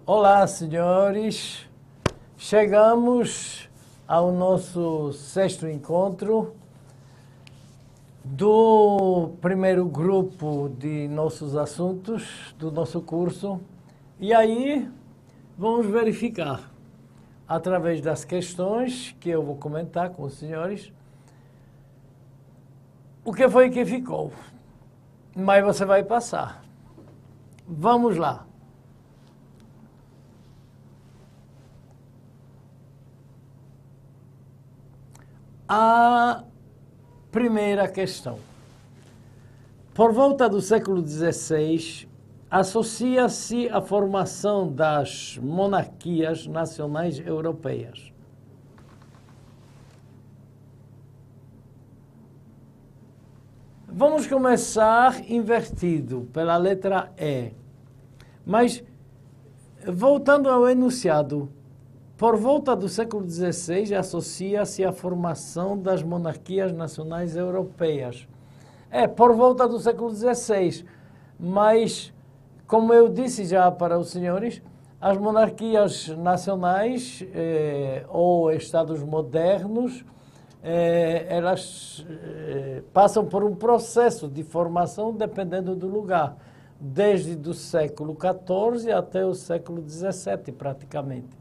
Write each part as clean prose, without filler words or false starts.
Olá, senhores. Chegamos ao nosso sexto encontro do primeiro grupo de nossos assuntos, do nosso curso. E aí, vamos verificar, através das questões que eu vou comentar com os senhores, o que foi que ficou. Mas você vai passar. Vamos lá. A primeira questão. Por volta do século XVI, associa-se a formação das monarquias nacionais europeias. Vamos começar invertido, pela letra E. Mas, voltando ao enunciado, por volta do século XVI, associa-se a formação das monarquias nacionais europeias. Por volta do século XVI. Mas, como eu disse já para os senhores, as monarquias nacionais ou estados modernos, elas passam por um processo de formação dependendo do lugar, desde o século XIV até o século XVII, praticamente.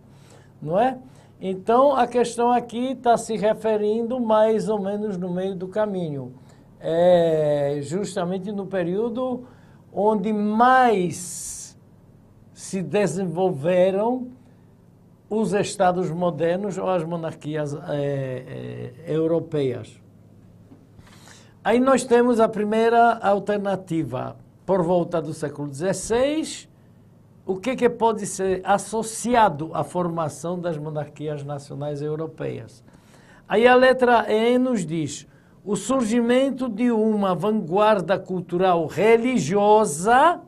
Não é? Então, a questão aqui está se referindo mais ou menos no meio do caminho. Justamente no período onde mais se desenvolveram os estados modernos ou as monarquias europeias. Aí nós temos a primeira alternativa, por volta do século XVI. O que pode ser associado à formação das monarquias nacionais europeias? Aí a letra E nos diz: o surgimento de uma vanguarda cultural religiosa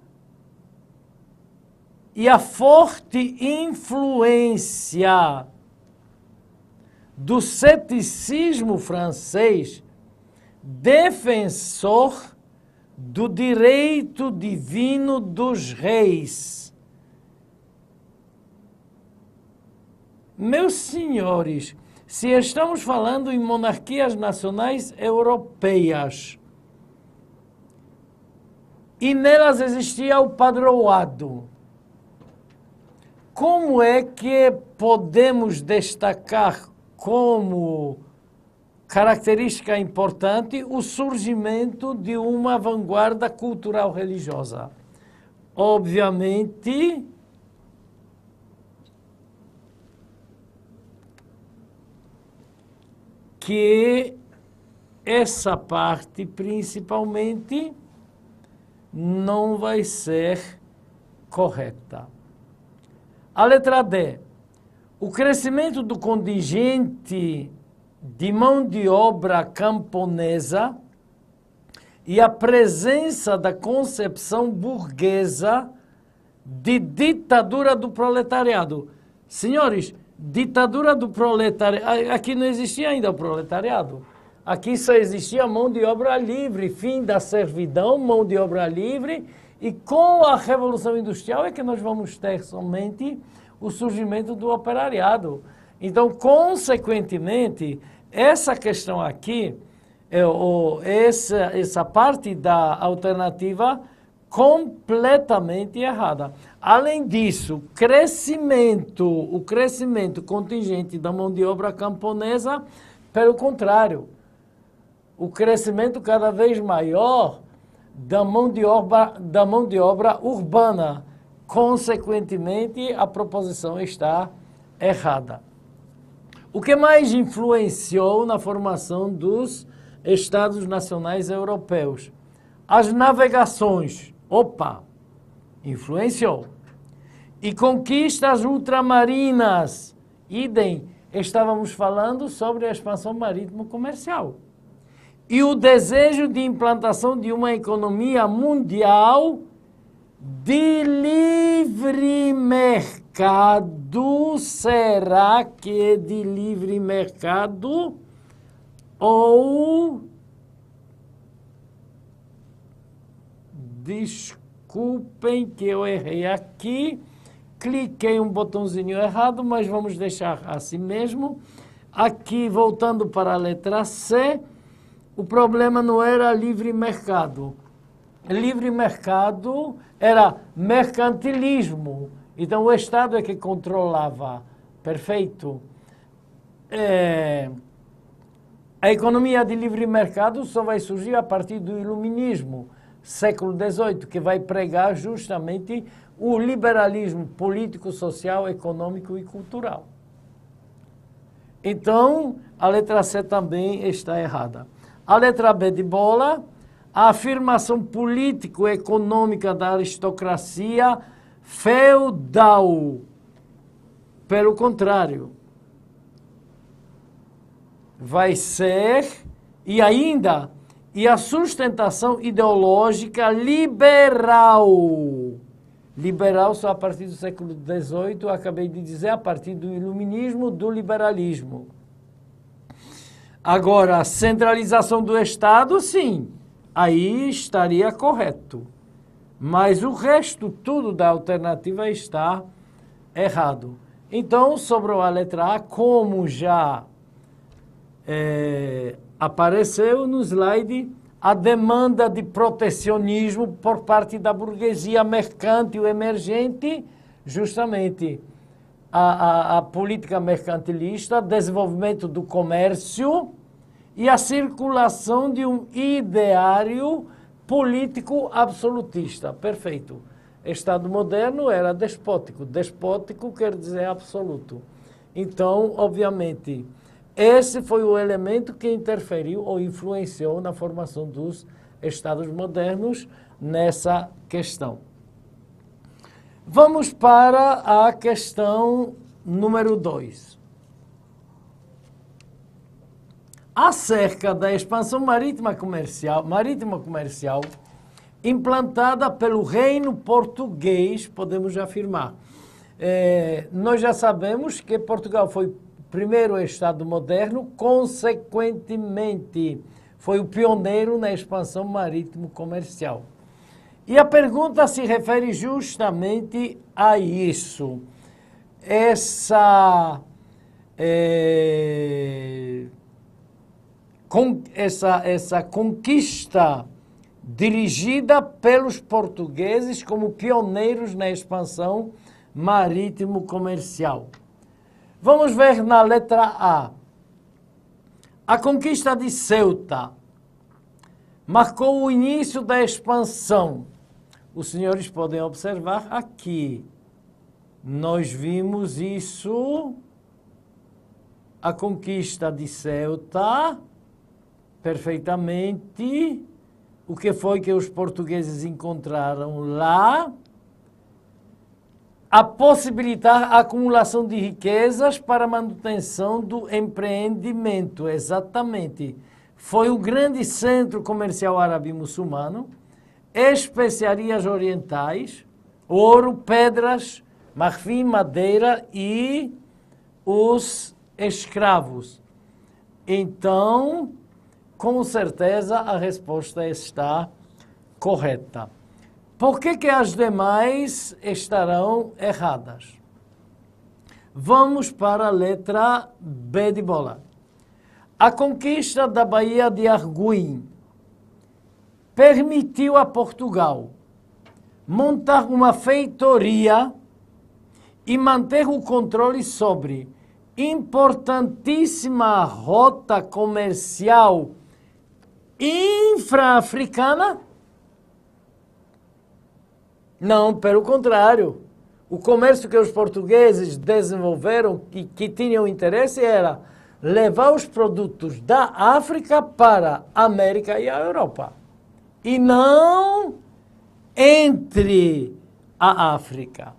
e a forte influência do ceticismo francês, defensor do direito divino dos reis. Meus senhores, se estamos falando em monarquias nacionais europeias e nelas existia o padroado, como é que podemos destacar como característica importante o surgimento de uma vanguarda cultural religiosa? Obviamente, que essa parte, principalmente, não vai ser correta. A letra D. O crescimento do contingente de mão de obra camponesa e a presença da concepção burguesa de ditadura do proletariado. Senhores, ditadura do proletariado, aqui não existia ainda o proletariado. Aqui só existia mão de obra livre, fim da servidão, mão de obra livre, e com a Revolução Industrial é que nós vamos ter somente o surgimento do operariado. Então, consequentemente, essa questão aqui, essa parte da alternativa completamente errada. Além disso, o crescimento contingente da mão de obra camponesa, pelo contrário, o crescimento cada vez maior da mão de obra urbana. Consequentemente, a proposição está errada. O que mais influenciou na formação dos Estados nacionais europeus? As navegações. Influenciou. E conquistas ultramarinas. Idem, estávamos falando sobre a expansão marítimo-comercial. E o desejo de implantação de uma economia mundial de livre mercado. Será que é de livre mercado? Ou... Desculpem que eu errei aqui. cliquei um botãozinho errado, mas vamos deixar assim mesmo. Aqui, voltando para a letra C, o problema não era livre mercado. Livre mercado era mercantilismo. Então, o Estado é que controlava. Perfeito? A economia de livre mercado só vai surgir a partir do Iluminismo, século XVIII, que vai pregar justamente o liberalismo político, social, econômico e cultural. Então, a letra C também está errada. A letra B de bola, a afirmação político-econômica da aristocracia feudal. Pelo contrário, vai ser, e a sustentação ideológica liberal. Liberal só a partir do século XVIII, acabei de dizer, a partir do iluminismo, do liberalismo. Agora, a centralização do Estado, sim, aí estaria correto. Mas o resto, tudo da alternativa está errado. Então, sobrou a letra A, como já apareceu no slide, a demanda de protecionismo por parte da burguesia mercântil emergente, justamente a política mercantilista, desenvolvimento do comércio e a circulação de um ideário político absolutista. Perfeito. Estado moderno era despótico. Despótico quer dizer absoluto. Então, obviamente, esse foi o elemento que interferiu ou influenciou na formação dos Estados modernos nessa questão. Vamos para a questão número 2. Acerca da expansão marítima comercial implantada pelo Reino Português, podemos afirmar. Nós já sabemos que Portugal foi o primeiro Estado moderno, consequentemente, foi o pioneiro na expansão marítimo-comercial. E a pergunta se refere justamente a isso. Essa conquista dirigida pelos portugueses como pioneiros na expansão marítimo-comercial. Vamos ver na letra A. A conquista de Ceuta marcou o início da expansão. Os senhores podem observar aqui. Nós vimos isso, a conquista de Ceuta, perfeitamente. O que foi que os portugueses encontraram lá? A possibilitar a acumulação de riquezas para a manutenção do empreendimento. Exatamente. Foi o grande centro comercial árabe-muçulmano, especiarias orientais, ouro, pedras, marfim, madeira e os escravos. Então, com certeza, a resposta está correta. Por que as demais estarão erradas? Vamos para a letra B de bola. A conquista da Baía de Arguim permitiu a Portugal montar uma feitoria e manter o controle sobre importantíssima rota comercial infra-africana? Não, pelo contrário. O comércio que os portugueses desenvolveram e que tinham interesse era levar os produtos da África para a América e a Europa. E não entre a África.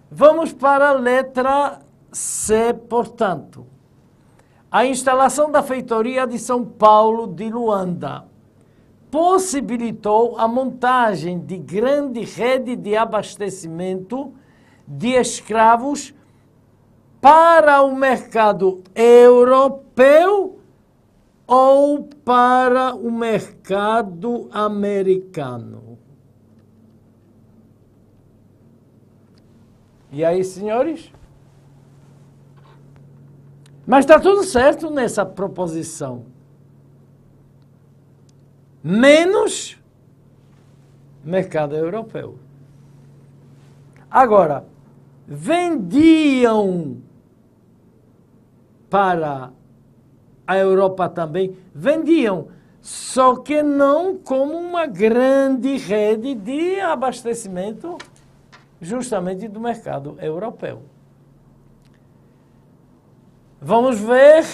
Vamos para a letra C, portanto. A instalação da feitoria de São Paulo de Luanda possibilitou a montagem de grande rede de abastecimento de escravos para o mercado europeu ou para o mercado americano. E aí, senhores? Mas está tudo certo nessa proposição. Menos mercado europeu. Agora, vendiam para a Europa também, vendiam, só que não como uma grande rede de abastecimento justamente do mercado europeu. Vamos ver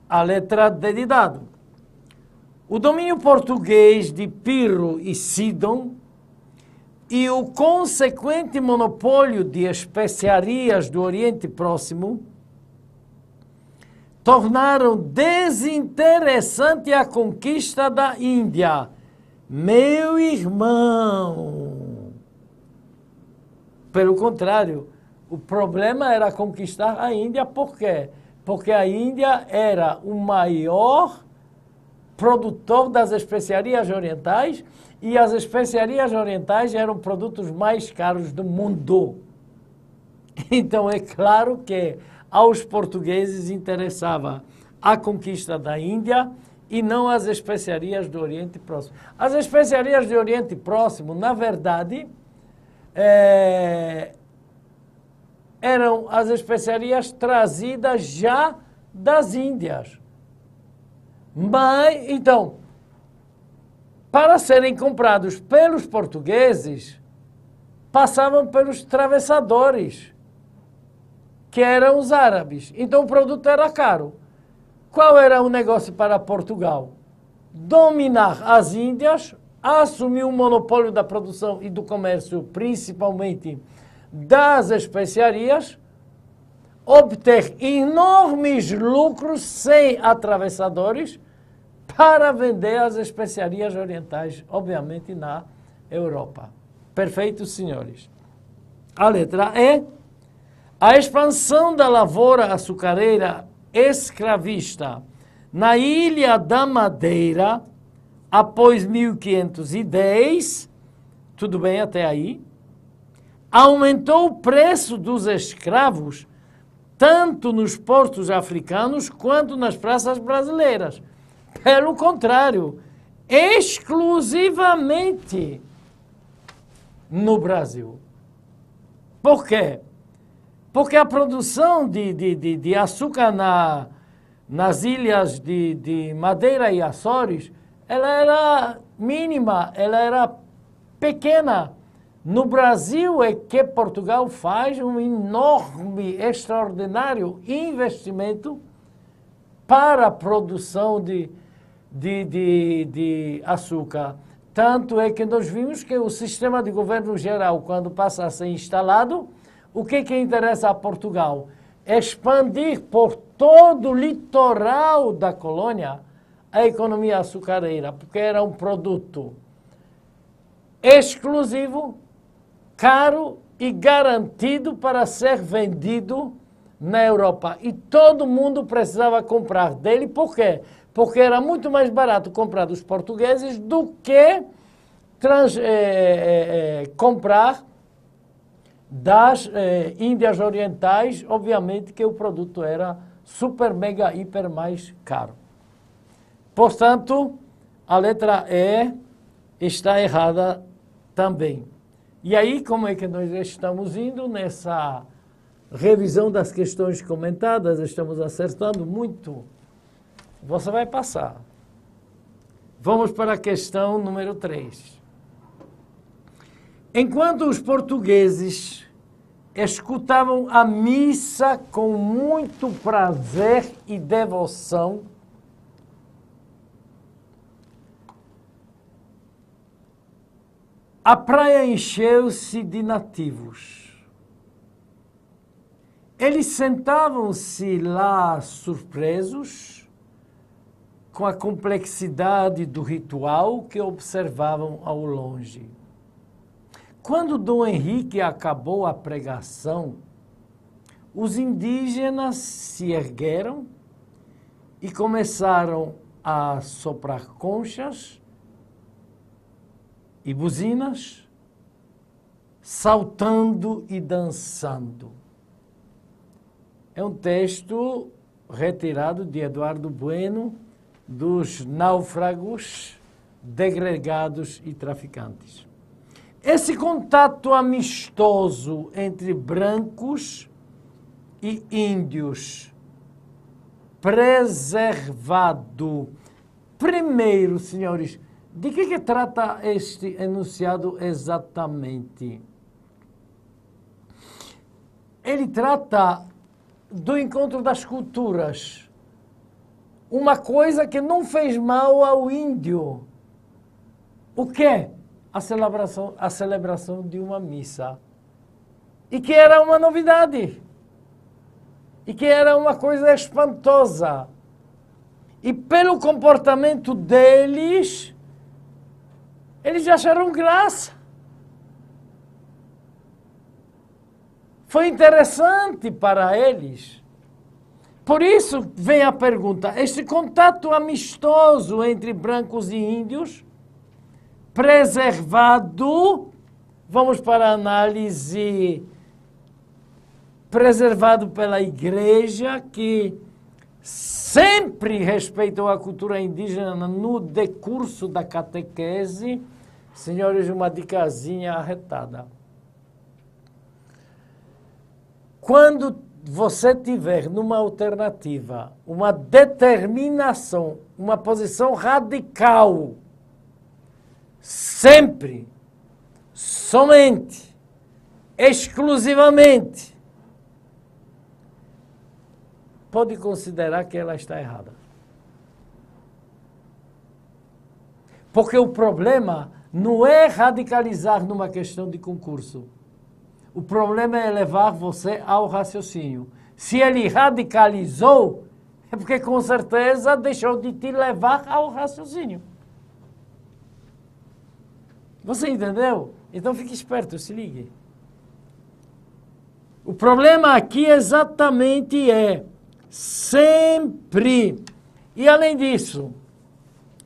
a letra D de dado. O domínio português de Pirro e Sidon e o consequente monopólio de especiarias do Oriente Próximo tornaram desinteressante a conquista da Índia. Meu irmão! Pelo contrário, o problema era conquistar a Índia, por quê? Porque a Índia era o maior produtor das especiarias orientais e as especiarias orientais eram produtos mais caros do mundo. Então é claro que aos portugueses interessava a conquista da Índia e não as especiarias do Oriente Próximo. As especiarias do Oriente Próximo, na verdade, eram as especiarias trazidas já das Índias. Mas, então, para serem comprados pelos portugueses, passavam pelos travessadores, que eram os árabes. Então o produto era caro. Qual era o negócio para Portugal? Dominar as Índias, assumir o monopólio da produção e do comércio, principalmente das especiarias, obter enormes lucros sem atravessadores para vender as especiarias orientais, obviamente na Europa. Perfeito, senhores. A letra E. A expansão da lavoura açucareira escravista na Ilha da Madeira, após 1510, tudo bem até aí, aumentou o preço dos escravos, tanto nos portos africanos quanto nas praças brasileiras. Pelo contrário, exclusivamente no Brasil. Por quê? Porque a produção de açúcar nas ilhas de Madeira e Açores, ela era mínima, ela era pequena. No Brasil é que Portugal faz um enorme, extraordinário investimento para a produção de açúcar. Tanto é que nós vimos que o sistema de governo geral, quando passa a ser instalado, o que interessa a Portugal? Expandir por todo o litoral da colônia a economia açucareira, porque era um produto exclusivo, caro e garantido para ser vendido na Europa. E todo mundo precisava comprar dele. Por quê? Porque era muito mais barato comprar dos portugueses do que comprar das Índias Orientais, obviamente que o produto era super, mega, hiper mais caro. Portanto, a letra E está errada também. E aí, como é que nós estamos indo nessa revisão das questões comentadas? Estamos acertando muito. Você vai passar. Vamos para a questão número 3. Enquanto os portugueses escutavam a missa com muito prazer e devoção, a praia encheu-se de nativos. Eles sentavam-se lá surpresos com a complexidade do ritual que observavam ao longe. Quando Dom Henrique acabou a pregação, os indígenas se ergueram e começaram a soprar conchas e buzinas saltando e dançando. É um texto retirado de Eduardo Bueno, dos náufragos, degregados e traficantes. Esse contato amistoso entre brancos e índios, preservado. Primeiro, senhores, de que trata este enunciado exatamente? Ele trata do encontro das culturas. Uma coisa que não fez mal ao índio. O quê? A celebração de uma missa. E que era uma novidade. E que era uma coisa espantosa. E pelo comportamento deles, eles acharam graça. Foi interessante para eles. Por isso vem a pergunta, este contato amistoso entre brancos e índios, preservado, vamos para a análise, preservado pela igreja, que sempre respeitou a cultura indígena no decurso da catequese. Senhores, uma dicasinha arretada. Quando você tiver numa alternativa uma determinação, uma posição radical, sempre, somente, exclusivamente, pode considerar que ela está errada. Porque o problema não é radicalizar numa questão de concurso. O problema é levar você ao raciocínio. Se ele radicalizou, é porque com certeza deixou de te levar ao raciocínio. Você entendeu? Então fique esperto, se ligue. O problema aqui exatamente é sempre. E além disso,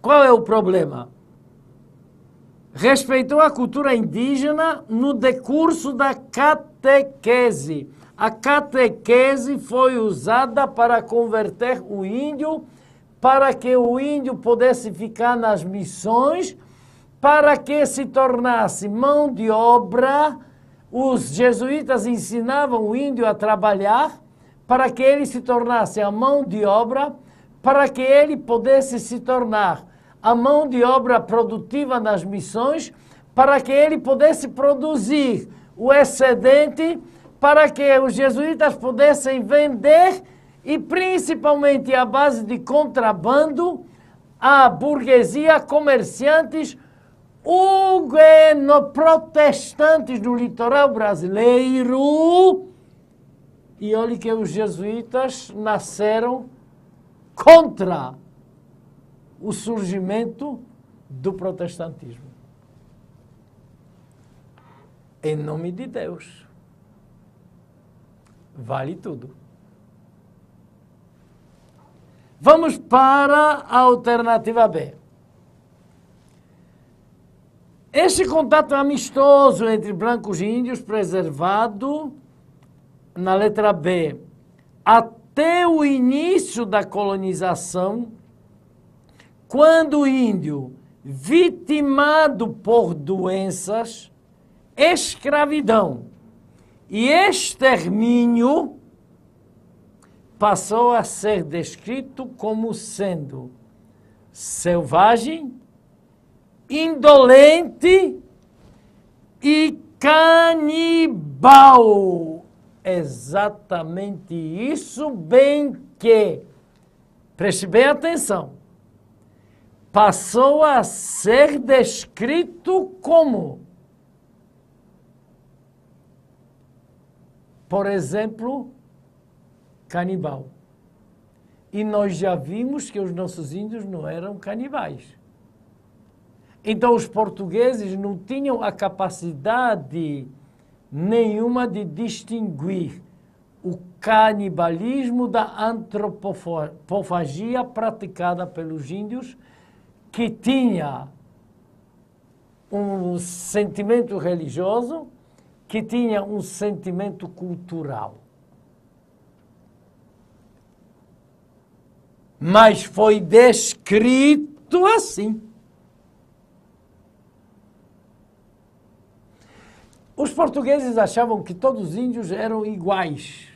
qual é o problema? Respeitou a cultura indígena no decurso da catequese. A catequese foi usada para converter o índio, para que o índio pudesse ficar nas missões, para que se tornasse mão de obra. Os jesuítas ensinavam o índio a trabalhar, para que ele se tornasse a mão de obra, para que ele pudesse se tornar a mão de obra produtiva nas missões, para que ele pudesse produzir o excedente, para que os jesuítas pudessem vender, e principalmente à base de contrabando, a burguesia, comerciantes, protestantes do litoral brasileiro. E olhe que os jesuítas nasceram contra o surgimento do protestantismo. Em nome de Deus. Vale tudo. Vamos para a alternativa B. Este contato amistoso entre brancos e índios preservado na letra B até o início da colonização, quando o índio, vitimado por doenças, escravidão e extermínio, passou a ser descrito como sendo selvagem, indolente e canibal. Exatamente isso, bem que, preste bem atenção, passou a ser descrito como, por exemplo, canibal. E nós já vimos que os nossos índios não eram canibais. Então os portugueses não tinham a capacidade nenhuma de distinguir o canibalismo da antropofagia praticada pelos índios, que tinha um sentimento religioso que tinha um sentimento cultural. Mas foi descrito assim. Os portugueses achavam que todos os índios eram iguais.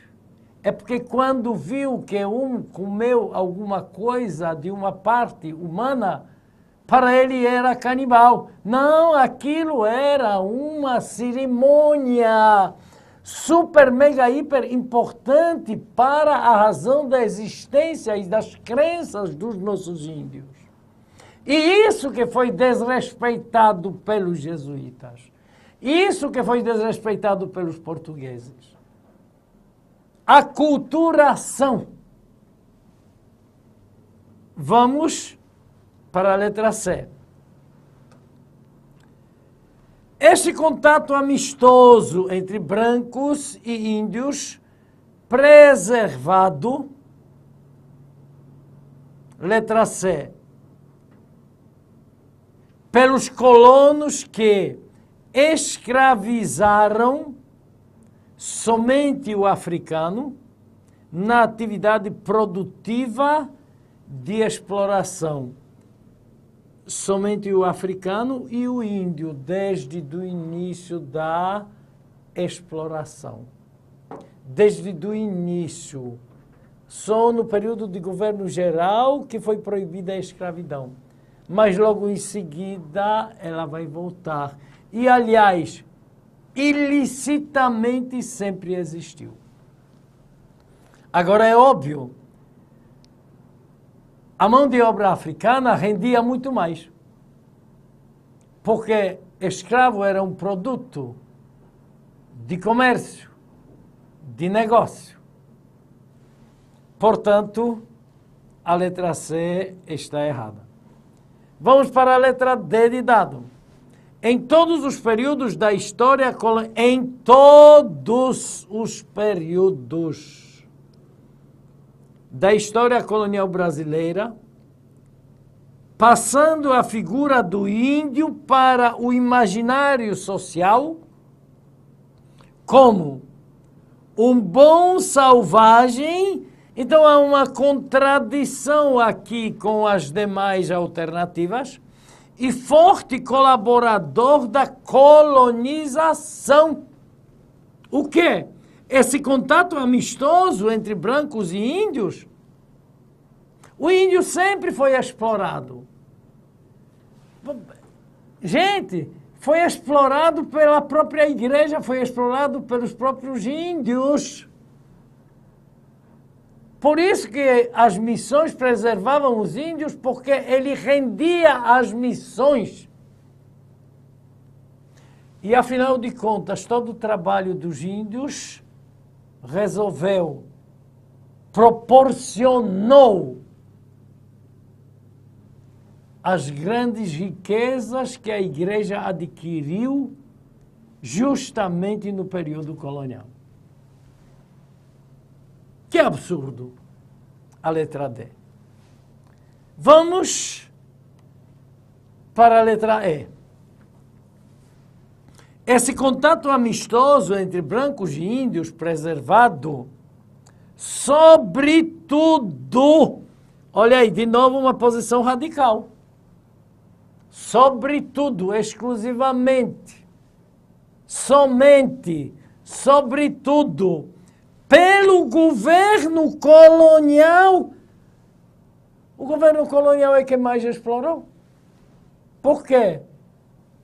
É porque quando viu que um comeu alguma coisa de uma parte humana, para ele era canibal. Não, aquilo era uma cerimônia super, mega, hiper importante para a razão da existência e das crenças dos nossos índios. E isso que foi desrespeitado pelos jesuítas. Isso que foi desrespeitado pelos portugueses. A culturação. Vamos para a letra C. Este contato amistoso entre brancos e índios, preservado, letra C, pelos colonos que escravizaram somente o africano na atividade produtiva de exploração. Somente o africano e o índio, desde o início da exploração. Desde o início. Só no período de governo geral que foi proibida a escravidão. Mas logo em seguida ela vai voltar. E, aliás, ilicitamente sempre existiu. Agora é óbvio, a mão de obra africana rendia muito mais, porque escravo era um produto de comércio, de negócio. Portanto, a letra C está errada. Vamos para a letra D de dado. Em todos os períodos da história, em todos os períodos da história colonial brasileira, passando a figura do índio para o imaginário social como um bom selvagem. Então há uma contradição aqui com as demais alternativas. E forte colaborador da colonização. O quê? Esse contato amistoso entre brancos e índios? O índio sempre foi explorado. Gente, foi explorado pela própria igreja, foi explorado pelos próprios índios. Por isso que as missões preservavam os índios, porque ele rendia as missões. E, afinal de contas, todo o trabalho dos índios proporcionou as grandes riquezas que a igreja adquiriu justamente no período colonial. Que absurdo, a letra D. Vamos para a letra E. Esse contato amistoso entre brancos e índios preservado, sobretudo, olha aí, de novo uma posição radical. Sobretudo, exclusivamente, somente, sobretudo, pelo governo colonial. O governo colonial é quem mais explorou. Por quê?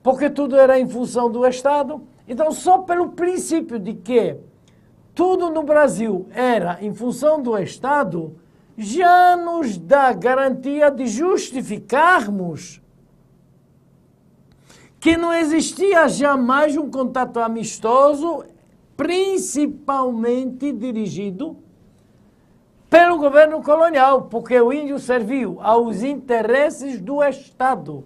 Porque tudo era em função do Estado. Então, só pelo princípio de que tudo no Brasil era em função do Estado, já nos dá garantia de justificarmos que não existia jamais um contato amistoso, principalmente dirigido pelo governo colonial, porque o índio serviu aos interesses do Estado.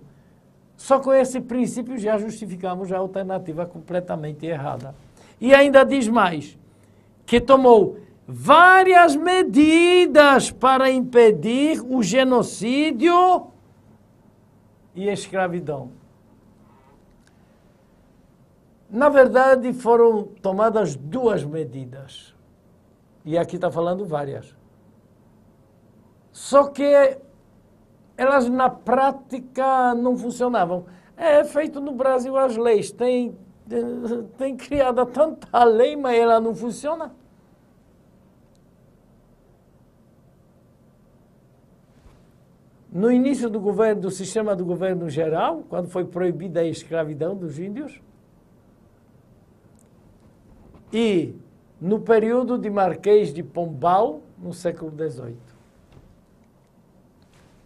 Só com esse princípio já justificamos a alternativa completamente errada. E ainda diz mais, que tomou várias medidas para impedir o genocídio e a escravidão. Na verdade, foram tomadas duas medidas. E aqui está falando várias. Só que elas na prática não funcionavam. É feito no Brasil as leis. Tem criada tanta lei, mas ela não funciona. No início do governo, do sistema do governo geral, quando foi proibida a escravidão dos índios, e no período de Marquês de Pombal, no século XVIII.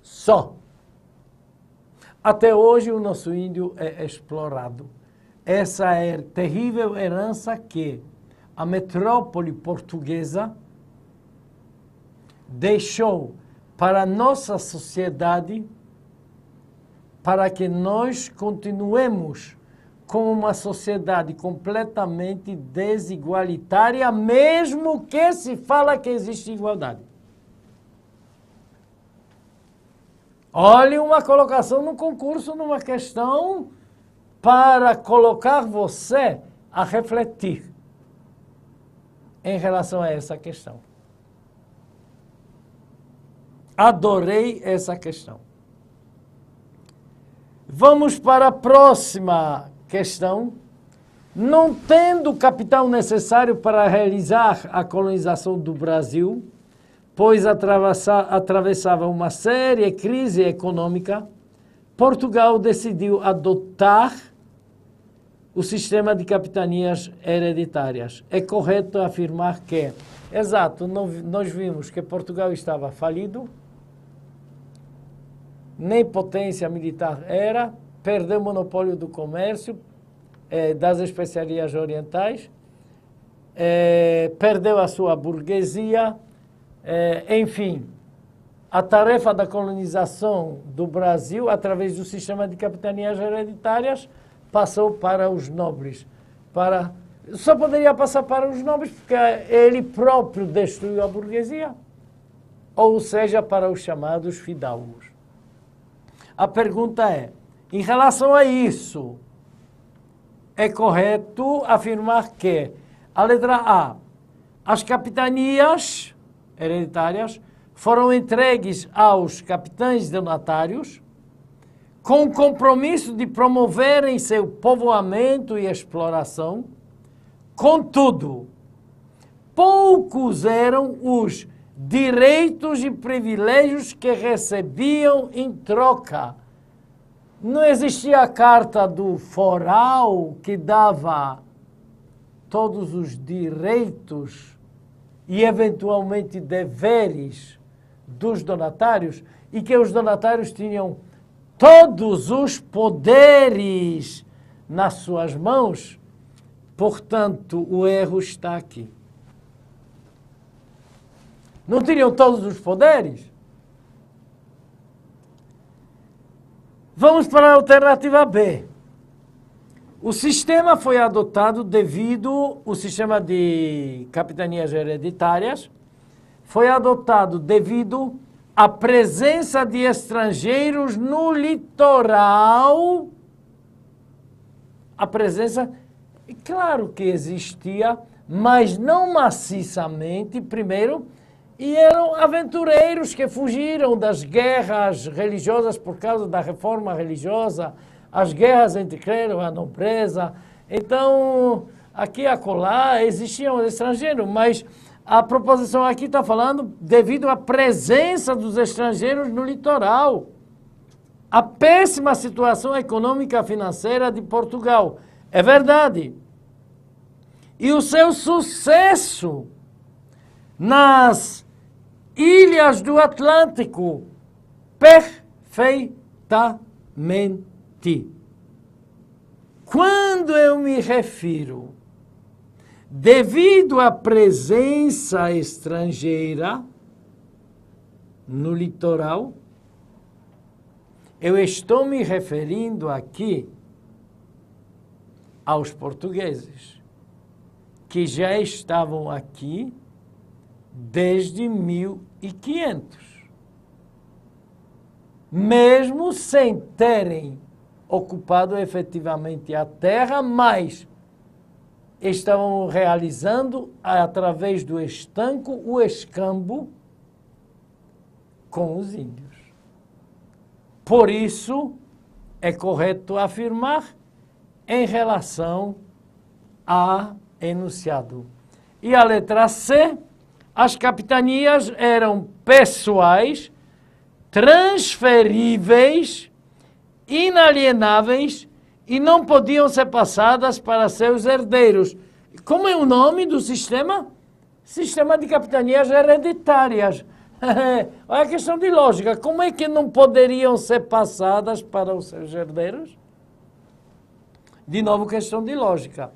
Só. Até hoje o nosso índio é explorado. Essa é a terrível herança que a metrópole portuguesa deixou para a nossa sociedade, para que nós continuemos como uma sociedade completamente desigualitária, mesmo que se fala que existe igualdade. Olhe uma colocação no concurso, numa questão para colocar você a refletir em relação a essa questão. Adorei essa questão. Vamos para a próxima questão. Não tendo o capital necessário para realizar a colonização do Brasil, pois atravessava uma séria crise econômica, Portugal decidiu adotar o sistema de capitanias hereditárias. É correto afirmar que, exato, nós vimos que Portugal estava falido, nem potência militar era, perdeu o monopólio do comércio, das especiarias orientais, perdeu a sua burguesia, enfim, a tarefa da colonização do Brasil, através do sistema de capitanias hereditárias, passou para os nobres. Só poderia passar para os nobres porque ele próprio destruiu a burguesia, ou seja, para os chamados fidalgos. A pergunta é, em relação a isso, é correto afirmar que, a letra A, as capitanias hereditárias foram entregues aos capitães donatários com o compromisso de promoverem seu povoamento e exploração. Contudo, poucos eram os direitos e privilégios que recebiam em troca. Não existia a carta do foral que dava todos os direitos e eventualmente deveres dos donatários e que os donatários tinham todos os poderes nas suas mãos. Portanto, o erro está aqui. Não tinham todos os poderes? Vamos para a alternativa B. O sistema foi adotado o sistema de capitanias hereditárias foi adotado devido à presença de estrangeiros no litoral. A presença, claro que existia, mas não maciçamente, primeiro, e eram aventureiros que fugiram das guerras religiosas por causa da reforma religiosa, as guerras entre clero e a nobreza. Então, aqui e acolá existiam estrangeiros, mas a proposição aqui está falando devido à presença dos estrangeiros no litoral. A péssima situação econômica e financeira de Portugal. É verdade. E o seu sucesso nas ilhas do Atlântico, perfeitamente. Quando eu me refiro, devido à presença estrangeira no litoral, eu estou me referindo aqui aos portugueses, que já estavam aqui desde 1500, mesmo sem terem ocupado efetivamente a terra, mas estavam realizando, através do estanco, o escambo com os índios. Por isso, é correto afirmar em relação a enunciado. E a letra C, as capitanias eram pessoais, transferíveis, inalienáveis e não podiam ser passadas para seus herdeiros. Como é o nome do sistema? Sistema de capitanias hereditárias. Olha a questão de lógica. Como é que não poderiam ser passadas para os seus herdeiros? De novo, questão de lógica.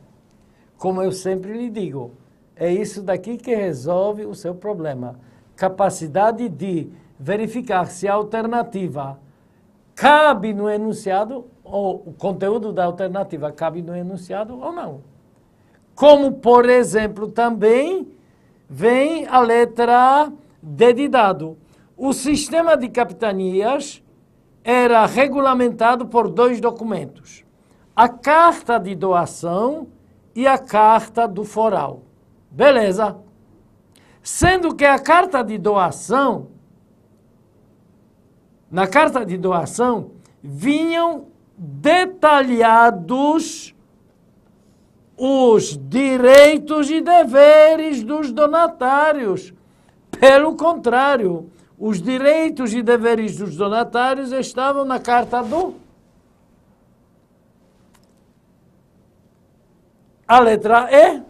Como eu sempre lhe digo, é isso daqui que resolve o seu problema. Capacidade de verificar se a alternativa cabe no enunciado, ou o conteúdo da alternativa cabe no enunciado ou não. Como, por exemplo, também vem a letra D de dado. O sistema de capitanias era regulamentado por 2 documentos. A carta de doação e a carta do foral. Beleza. Sendo que a carta de doação, na carta de doação, vinham detalhados os direitos e deveres dos donatários. Pelo contrário, os direitos e deveres dos donatários estavam na carta do... A letra E.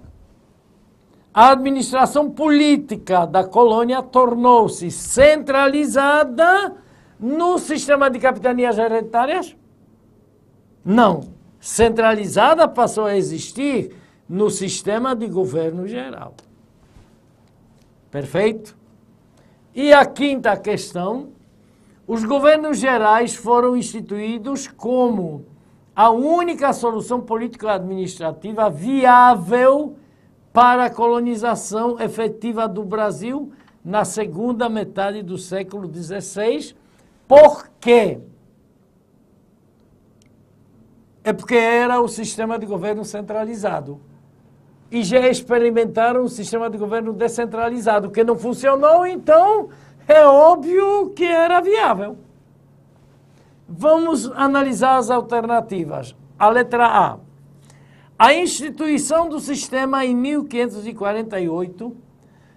A administração política da colônia tornou-se centralizada no sistema de capitanias hereditárias? Não. Centralizada passou a existir no sistema de governo geral. Perfeito? E a quinta questão, os governos gerais foram instituídos como a única solução político-administrativa viável para a colonização efetiva do Brasil na segunda metade do século XVI. Por quê? É porque era o sistema de governo centralizado. E já experimentaram o sistema de governo descentralizado, que não funcionou, então é óbvio que era viável. Vamos analisar as alternativas. A letra A. A instituição do sistema em 1548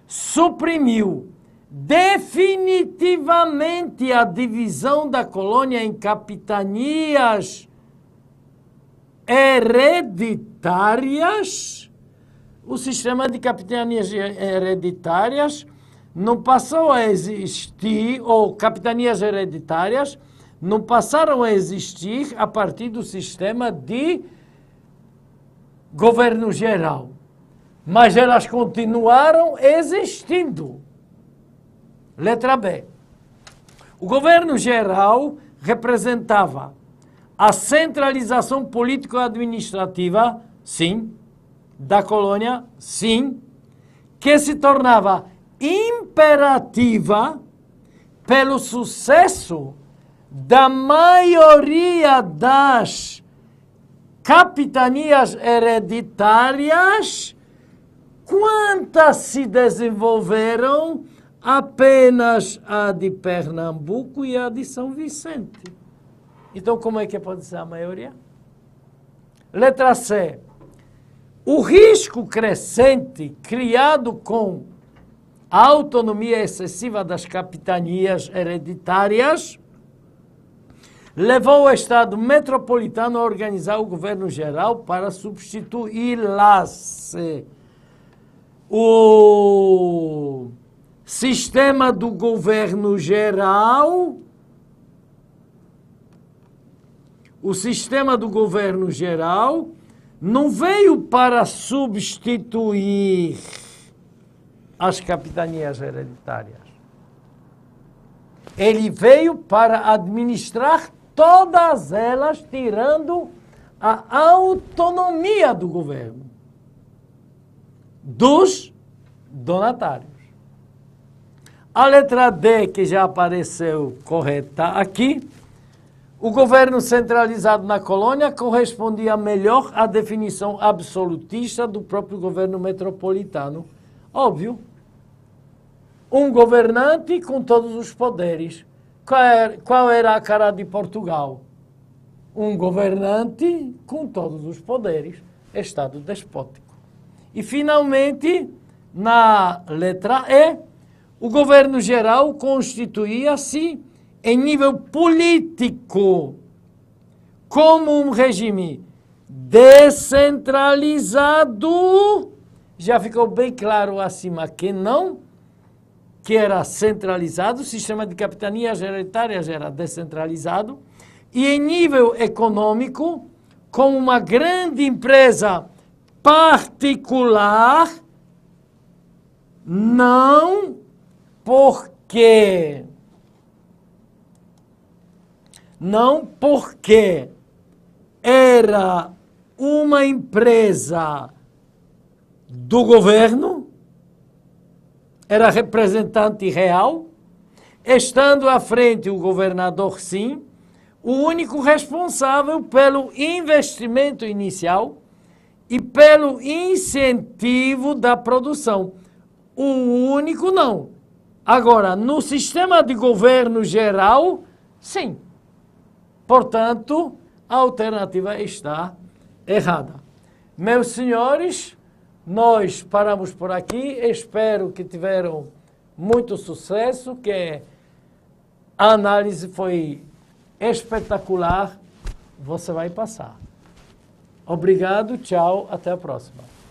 suprimiu definitivamente a divisão da colônia em capitanias hereditárias. O sistema de capitanias hereditárias não passou a existir, ou capitanias hereditárias não passaram a existir a partir do sistema de governo geral. Mas elas continuaram existindo. Letra B. O governo geral representava a centralização político-administrativa, sim, da colônia, sim, que se tornava imperativa pelo sucesso da maioria das capitanias hereditárias. Quantas se desenvolveram? Apenas a de Pernambuco e a de São Vicente. Então, como é que pode ser a maioria? Letra C. O risco crescente criado com a autonomia excessiva das capitanias hereditárias levou o Estado metropolitano a organizar o governo geral para substituí-las. O sistema do governo geral, não veio para substituir as capitanias hereditárias. Ele veio para administrar todas elas, tirando a autonomia do governo, dos donatários. A letra D, que já apareceu correta aqui, O governo centralizado na colônia correspondia melhor à definição absolutista do próprio governo metropolitano. Óbvio. Um governante com todos os poderes. Qual era a cara de Portugal? Um governante com todos os poderes. Estado despótico. E, finalmente, na letra E, o governo geral constituía-se em nível político como um regime descentralizado. Já ficou bem claro acima que não, que era centralizado, o sistema de capitania hereditária já era descentralizado, e em nível econômico, como uma grande empresa particular, não porque era uma empresa do governo, era representante real, estando à frente o governador, sim, o único responsável pelo investimento inicial e pelo incentivo da produção. O único não. Agora, no sistema de governo geral, sim. Portanto, a alternativa está errada. Meus senhores, nós paramos por aqui. Espero que tiveram muito sucesso, que a análise foi espetacular. Você vai passar. Obrigado, tchau, até a próxima.